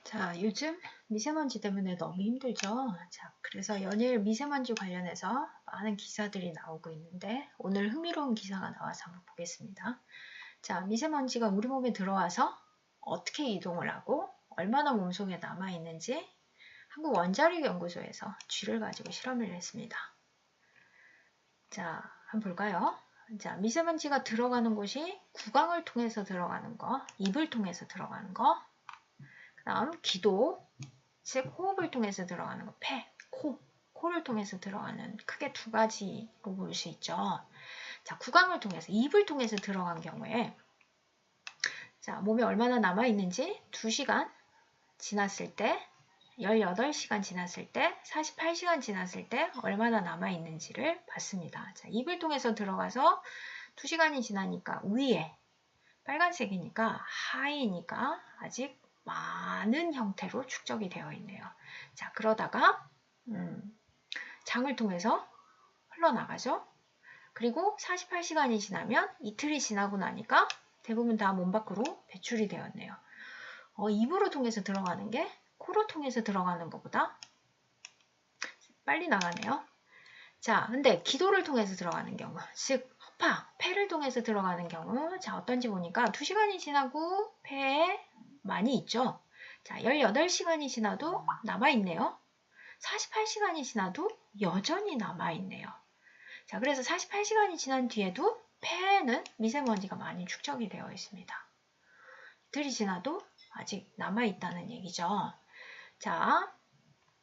자, 요즘 미세먼지 때문에 너무 힘들죠? 자, 그래서 연일 미세먼지 관련해서 많은 기사들이 나오고 있는데 오늘 흥미로운 기사가 나와서 한번 보겠습니다. 자, 미세먼지가 우리 몸에 들어와서 어떻게 이동을 하고 얼마나 몸속에 남아있는지 한국원자력연구소에서 쥐를 가지고 실험을 했습니다. 자, 한번 볼까요? 자, 미세먼지가 들어가는 곳이 구강을 통해서 들어가는 거, 입을 통해서 들어가는 거, 그 다음 기도, 즉 호흡을 통해서 들어가는 거, 폐, 코를 통해서 들어가는 크게 두 가지로 볼 수 있죠. 자, 구강을 통해서, 입을 통해서 들어간 경우에 자, 몸에 얼마나 남아있는지 2시간 지났을 때, 18시간 지났을 때, 48시간 지났을 때 얼마나 남아있는지를 봤습니다. 자, 입을 통해서 들어가서 2시간이 지나니까 위에 빨간색이니까 하이니까 아직 많은 형태로 축적이 되어 있네요. 자, 그러다가 장을 통해서 흘러나가죠. 그리고 48시간이 지나면 이틀이 지나고 나니까 대부분 다 몸 밖으로 배출이 되었네요. 입으로 통해서 들어가는 게 코로 통해서 들어가는 것보다 빨리 나가네요. 자, 근데 기도를 통해서 들어가는 경우, 즉 폐를 통해서 들어가는 경우, 자, 어떤지 보니까 2시간이 지나고 폐에 많이 있죠. 자, 18시간이 지나도 남아있네요. 48시간이 지나도 여전히 남아있네요. 자, 그래서 48시간이 지난 뒤에도 폐에는 미세먼지가 많이 축적이 되어 있습니다. 이틀이 지나도 아직 남아있다는 얘기죠. 자,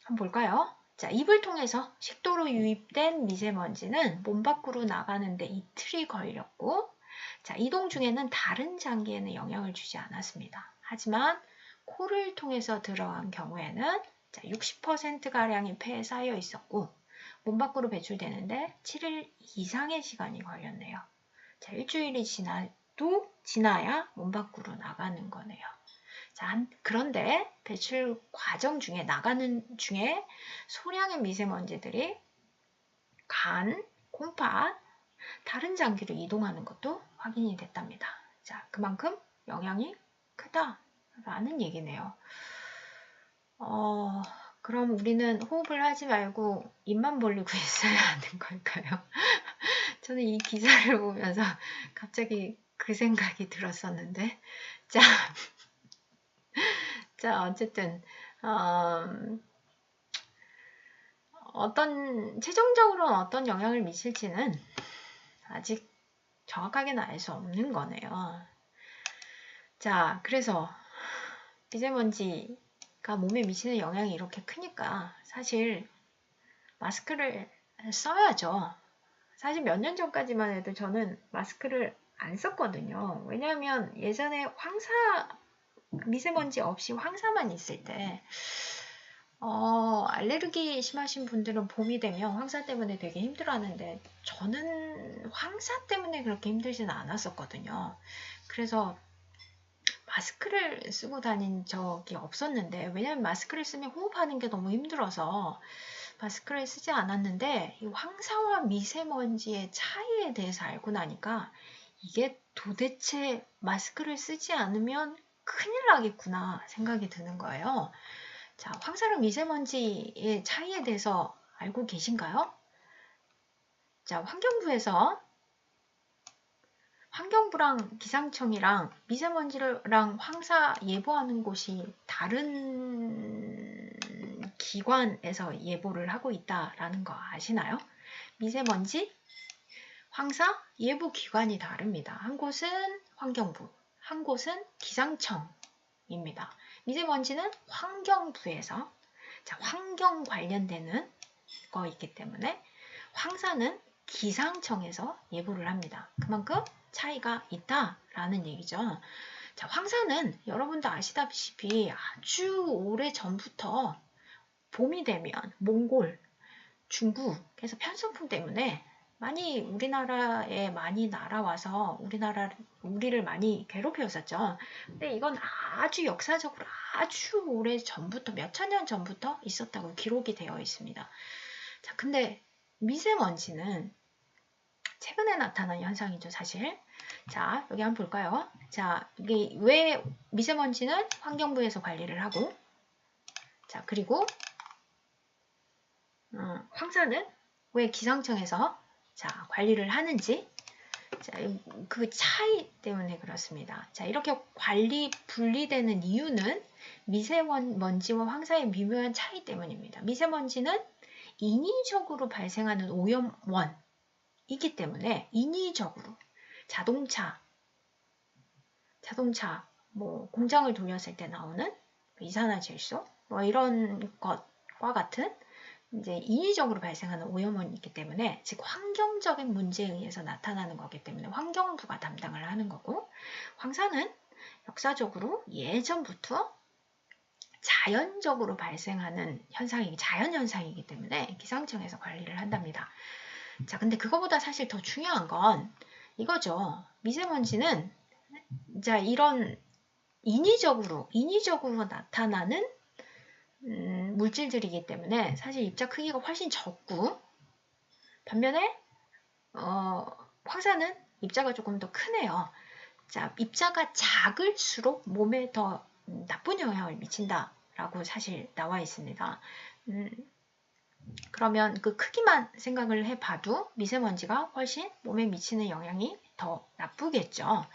한번 볼까요? 자, 입을 통해서 식도로 유입된 미세먼지는 몸 밖으로 나가는데 이틀이 걸렸고, 자, 이동 중에는 다른 장기에는 영향을 주지 않았습니다. 하지만 코를 통해서 들어간 경우에는 60%가량이 폐에 쌓여 있었고, 몸 밖으로 배출되는데 7일 이상의 시간이 걸렸네요. 자, 일주일이 지나야 몸 밖으로 나가는 거네요. 자, 그런데 배출 과정 중에 나가는 중에 소량의 미세먼지들이 간, 콩팥, 다른 장기로 이동하는 것도 확인이 됐답니다. 자, 그만큼 영향이 크다라는 얘기네요. 그럼 우리는 호흡을 하지 말고 입만 벌리고 있어야 하는 걸까요? 저는 이 기사를 보면서 갑자기 그 생각이 들었었는데, 자, 어쨌든 최종적으로는 어떤 영향을 미칠지는 아직 정확하게는 알 수 없는 거네요. 자, 그래서 미세먼지가 몸에 미치는 영향이 이렇게 크니까 사실 마스크를 써야죠. 사실 몇 년 전까지만 해도 저는 마스크를 안 썼거든요. 왜냐하면 예전에 미세먼지 없이 황사만 있을 때 알레르기 심하신 분들은 봄이 되면 황사 때문에 되게 힘들어하는데 저는 황사 때문에 그렇게 힘들지는 않았었거든요. 그래서 마스크를 쓰고 다닌 적이 없었는데, 왜냐면 마스크를 쓰면 호흡하는 게 너무 힘들어서 마스크를 쓰지 않았는데, 이 황사와 미세먼지의 차이에 대해서 알고 나니까 이게 도대체 마스크를 쓰지 않으면 큰일 나겠구나 생각이 드는 거예요. 자, 황사랑 미세먼지의 차이에 대해서 알고 계신가요? 자, 환경부랑 기상청이랑 미세먼지랑 황사 예보하는 곳이 다른 기관에서 예보를 하고 있다라는 거 아시나요? 미세먼지, 황사 예보 기관이 다릅니다. 한 곳은 환경부, 한 곳은 기상청입니다. 미세먼지는 환경부에서 환경 관련되는 거 있기 때문에, 황사는 기상청에서 예보를 합니다. 그만큼 차이가 있다라는 얘기죠. 자, 황사는 여러분도 아시다시피 아주 오래 전부터 봄이 되면 몽골, 중국에서 편선풍 때문에 우리나라에 많이 날아와서 우리를 많이 괴롭혔었죠. 근데 이건 아주 역사적으로 아주 오래 전부터, 몇천 년 전부터 있었다고 기록이 되어 있습니다. 자, 근데 미세먼지는 최근에 나타난 현상이죠, 사실. 자, 여기 한번 볼까요? 자, 이게 왜 미세먼지는 환경부에서 관리를 하고 자, 그리고 황사는 왜 기상청에서 자, 관리를 하는지, 자, 그 차이 때문에 그렇습니다. 자, 이렇게 관리 분리되는 이유는 미세먼지와 황사의 미묘한 차이 때문입니다. 미세먼지는 인위적으로 발생하는 오염원이기 때문에 인위적으로 자동차 뭐 공장을 돌렸을 때 나오는 이산화질소 뭐 이런 것과 같은 이제 인위적으로 발생하는 오염원이 있기 때문에 즉 환경적인 문제에 의해서 나타나는 거기 때문에 환경부가 담당을 하는 거고, 황사는 역사적으로 예전부터 자연적으로 발생하는 자연현상이기 때문에 기상청에서 관리를 한답니다. 자, 근데 그거보다 사실 더 중요한 건 이거죠. 미세먼지는 자, 이런 인위적으로 나타나는 물질들이기 때문에 사실 입자 크기가 훨씬 적고, 반면에 황사는 입자가 조금 더 크네요. 자, 입자가 작을수록 몸에 더 나쁜 영향을 미친다라고 사실 나와 있습니다. 그러면 그 크기만 생각을 해봐도 미세먼지가 훨씬 몸에 미치는 영향이 더 나쁘겠죠.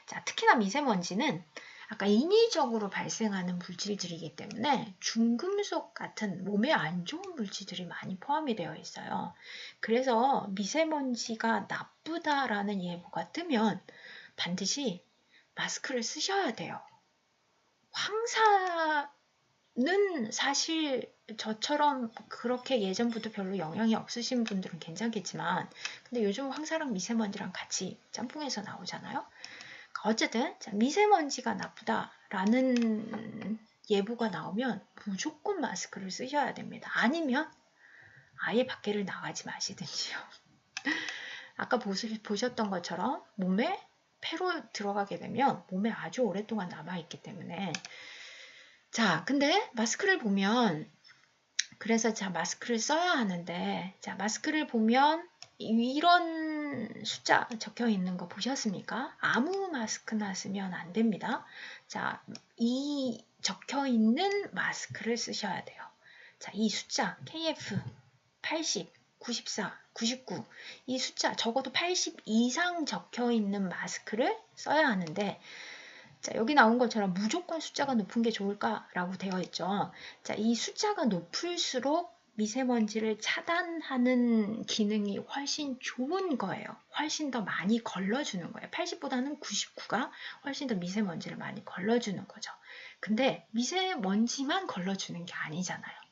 자, 특히나 미세먼지는 아까 인위적으로 발생하는 물질들이기 때문에 중금속 같은 몸에 안 좋은 물질들이 많이 포함이 되어 있어요. 그래서 미세먼지가 나쁘다라는 예보가 뜨면 반드시 마스크를 쓰셔야 돼요. 황사는 사실 저처럼 그렇게 예전부터 별로 영향이 없으신 분들은 괜찮겠지만, 근데 요즘 황사랑 미세먼지랑 같이 짬뽕해서 나오잖아요. 어쨌든 미세먼지가 나쁘다라는 예보가 나오면 무조건 마스크를 쓰셔야 됩니다. 아니면 아예 밖에를 나가지 마시든지요. 아까 보셨던 것처럼 몸에 폐로 들어가게 되면 몸에 아주 오랫동안 남아있기 때문에, 자, 근데 마스크를 보면, 그래서 자, 마스크를 써야 하는데, 자, 마스크를 보면 이런 숫자 적혀 있는 거 보셨습니까? 아무 마스크나 쓰면 안 됩니다. 자, 이 적혀 있는 마스크를 쓰셔야 돼요. 자, 이 숫자 KF 80, 94, 99, 이 숫자 적어도 80 이상 적혀 있는 마스크를 써야 하는데, 자, 여기 나온 것처럼 무조건 숫자가 높은 게 좋을까라고 되어 있죠. 자, 이 숫자가 높을수록 미세먼지를 차단하는 기능이 훨씬 좋은 거예요. 훨씬 더 많이 걸러주는 거예요. 80보다는 99가 훨씬 더 미세먼지를 많이 걸러주는 거죠. 근데 미세먼지만 걸러주는 게 아니잖아요.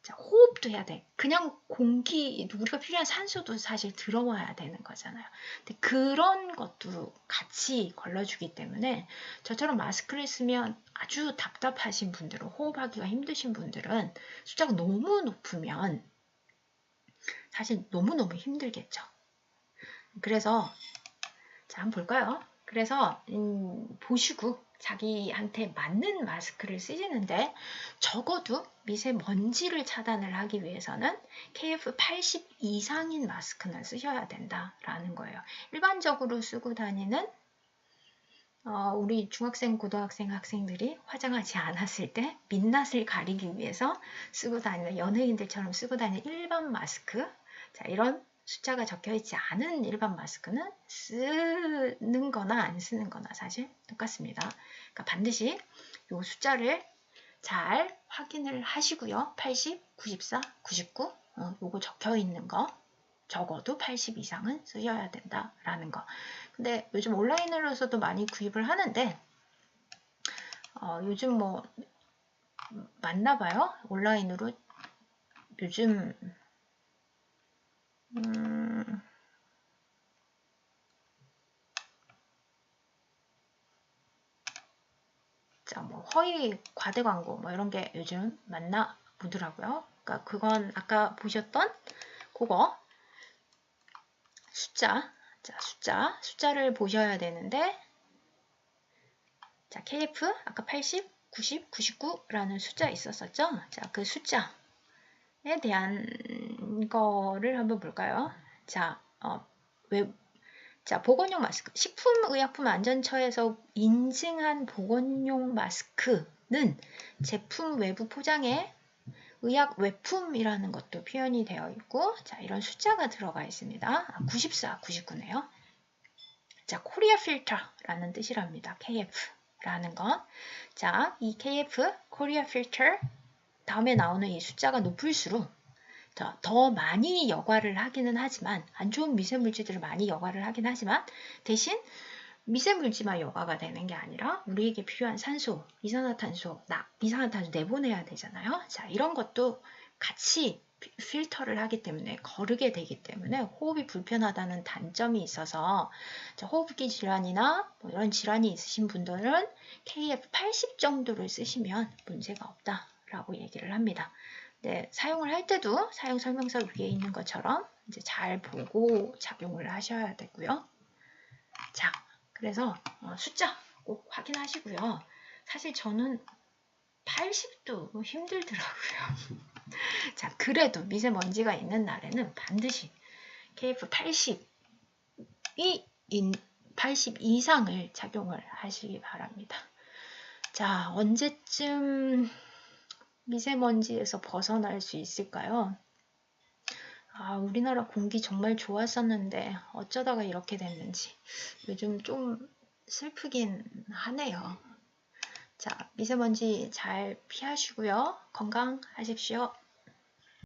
자, 호흡도 해야 돼. 그냥 공기, 우리가 필요한 산소도 사실 들어와야 되는 거잖아요. 근데 그런 것도 같이 걸러주기 때문에 저처럼 마스크를 쓰면 아주 답답하신 분들은, 호흡하기가 힘드신 분들은 숫자가 너무 높으면 사실 너무너무 힘들겠죠. 그래서 자, 한번 볼까요? 그래서 보시고 자기한테 맞는 마스크를 쓰시는데, 적어도 미세먼지를 차단을 하기 위해서는 KF80 이상인 마스크는 쓰셔야 된다라는 거예요. 일반적으로 쓰고 다니는 우리 중학생, 고등학생 학생들이 화장하지 않았을 때 민낯을 가리기 위해서 쓰고 다니는, 연예인들처럼 쓰고 다니는 일반 마스크, 자, 이런 숫자가 적혀있지 않은 일반 마스크는 쓰는 거나 안 쓰는 거나 사실 똑같습니다. 그러니까 반드시 이 숫자를 잘 확인을 하시고요. 80, 94, 99 요거 적혀있는 거 적어도 80 이상은 쓰셔야 된다라는 거. 근데 요즘 온라인으로서도 많이 구입을 하는데 요즘 뭐 맞나 봐요. 온라인으로 요즘 자, 뭐 허위 과대 광고 뭐 이런 게 요즘 맞나 보더라고요. 그러니까 그건 아까 보셨던 그거 숫자를 보셔야 되는데, 자, KF 아까 80, 90, 99라는 숫자 있었었죠? 자, 그 숫자에 대한 거를 한번 볼까요? 자, 자, 보건용 마스크. 식품의약품안전처에서 인증한 보건용 마스크는 제품 외부 포장에 의약 외품이라는 것도 표현이 되어 있고, 자, 이런 숫자가 들어가 있습니다. 94, 99네요. 자, 코리아 필터라는 뜻이랍니다. KF라는 건. 자, 이 KF, 코리아 필터, 다음에 나오는 이 숫자가 높을수록 더 많이 여과를 하기는 하지만, 안 좋은 미세물질들을 많이 여과를 하긴 하지만, 대신 미세물질만 여과가 되는 게 아니라 우리에게 필요한 산소, 이산화탄소 내보내야 되잖아요. 자, 이런 것도 같이 필터를 하기 때문에 거르게 되기 때문에 호흡이 불편하다는 단점이 있어서 호흡기 질환이나 뭐 이런 질환이 있으신 분들은 KF80 정도를 쓰시면 문제가 없다라고 얘기를 합니다. 네, 사용을 할 때도 사용 설명서 위에 있는 것처럼 이제 잘 보고 작용을 하셔야 되고요. 자, 그래서 숫자 꼭 확인하시고요. 사실 저는 80도 힘들더라고요. 자, 그래도 미세먼지가 있는 날에는 반드시 KF80 이상을 착용을 하시기 바랍니다. 자, 언제쯤 미세먼지에서 벗어날 수 있을까요? 우리나라 공기 정말 좋았었는데 어쩌다가 이렇게 됐는지 요즘 좀 슬프긴 하네요. 자, 미세먼지 잘 피하시고요. 건강하십시오.